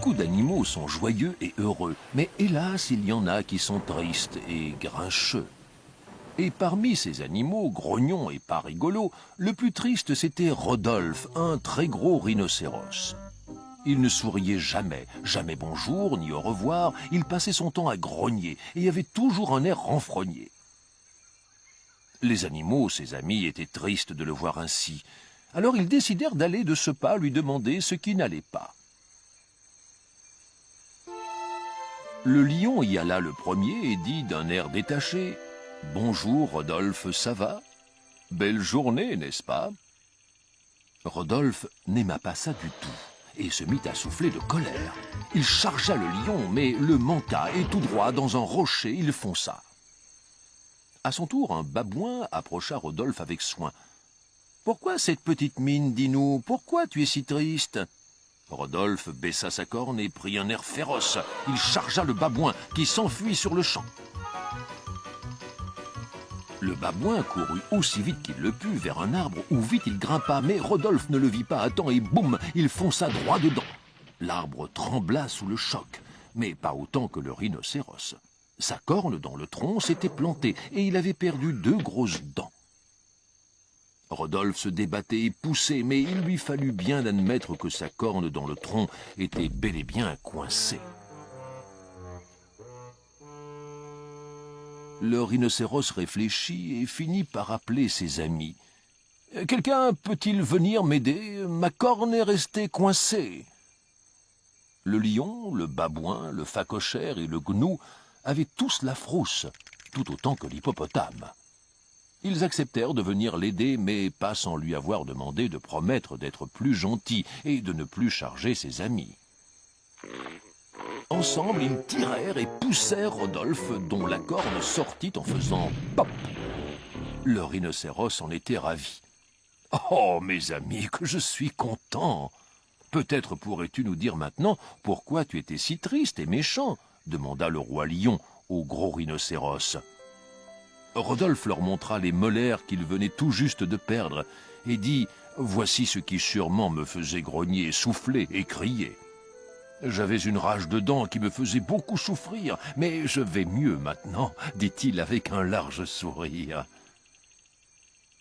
Beaucoup d'animaux sont joyeux et heureux, mais hélas, il y en a qui sont tristes et grincheux. Et parmi ces animaux, grognons et pas rigolos, le plus triste c'était Rodolphe, un très gros rhinocéros. Il ne souriait jamais, jamais bonjour ni au revoir, il passait son temps à grogner et avait toujours un air renfrogné. Les animaux, ses amis, étaient tristes de le voir ainsi. Alors ils décidèrent d'aller de ce pas lui demander ce qui n'allait pas. Le lion y alla le premier et dit d'un air détaché « Bonjour Rodolphe, ça va? Belle journée, n'est-ce pas ?» Rodolphe n'aima pas ça du tout et se mit à souffler de colère. Il chargea le lion, mais le manqua et tout droit dans un rocher, il fonça. À son tour, un babouin approcha Rodolphe avec soin. « Pourquoi cette petite mine, dis-nous? Pourquoi tu es si triste ?» Rodolphe baissa sa corne et prit un air féroce. Il chargea le babouin, qui s'enfuit sur le champ. Le babouin courut aussi vite qu'il le put vers un arbre où vite il grimpa, mais Rodolphe ne le vit pas à temps et boum, il fonça droit dedans. L'arbre trembla sous le choc, mais pas autant que le rhinocéros. Sa corne dans le tronc s'était plantée et il avait perdu 2 grosses dents. Rodolphe se débattait et poussait, mais il lui fallut bien admettre que sa corne dans le tronc était bel et bien coincée. Le rhinocéros réfléchit et finit par appeler ses amis. « Quelqu'un peut-il venir m'aider? Ma corne est restée coincée. » Le lion, le babouin, le phacochère et le gnou avaient tous la frousse, tout autant que l'hippopotame. Ils acceptèrent de venir l'aider, mais pas sans lui avoir demandé de promettre d'être plus gentil et de ne plus charger ses amis. Ensemble, ils tirèrent et poussèrent Rodolphe, dont la corne sortit en faisant pop. Le rhinocéros en était ravi. « Oh, mes amis, que je suis content! Peut-être pourrais-tu nous dire maintenant pourquoi tu étais si triste et méchant ?» demanda le roi lion au gros rhinocéros. Rodolphe leur montra les molaires qu'il venait tout juste de perdre et dit « Voici ce qui sûrement me faisait grogner, souffler et crier. J'avais une rage de dents qui me faisait beaucoup souffrir, mais je vais mieux maintenant, dit-il avec un large sourire. »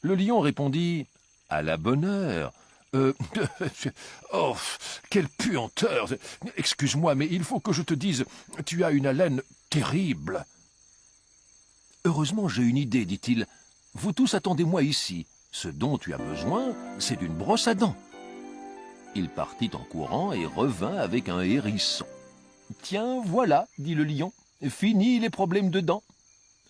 Le lion répondit « À la bonne heure. Oh, quelle puanteur! Excuse-moi, mais il faut que je te dise, tu as une haleine terrible. » Heureusement, j'ai une idée, dit-il. Vous tous attendez-moi ici. Ce dont tu as besoin, c'est d'une brosse à dents. Il partit en courant et revint avec un hérisson. Tiens, voilà, dit le lion, fini les problèmes de dents.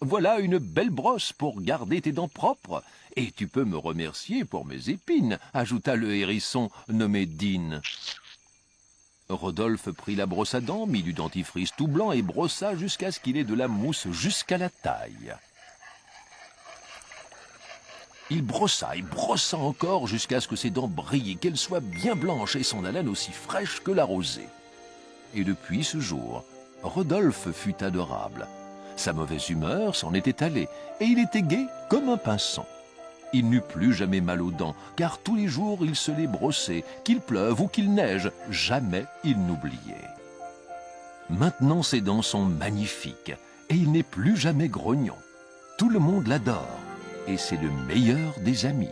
Voilà une belle brosse pour garder tes dents propres. Et tu peux me remercier pour mes épines, ajouta le hérisson nommé Dean. Rodolphe prit la brosse à dents, mit du dentifrice tout blanc et brossa jusqu'à ce qu'il ait de la mousse jusqu'à la taille. Il brossa et brossa encore jusqu'à ce que ses dents brillent, qu'elles soient bien blanches et son haleine aussi fraîche que la rosée. Et depuis ce jour, Rodolphe fut adorable. Sa mauvaise humeur s'en était allée et il était gai comme un pinson. Il n'eut plus jamais mal aux dents, car tous les jours il se les brossait, qu'il pleuve ou qu'il neige, jamais il n'oubliait. Maintenant ses dents sont magnifiques, et il n'est plus jamais grognon. Tout le monde l'adore, et c'est le meilleur des amis.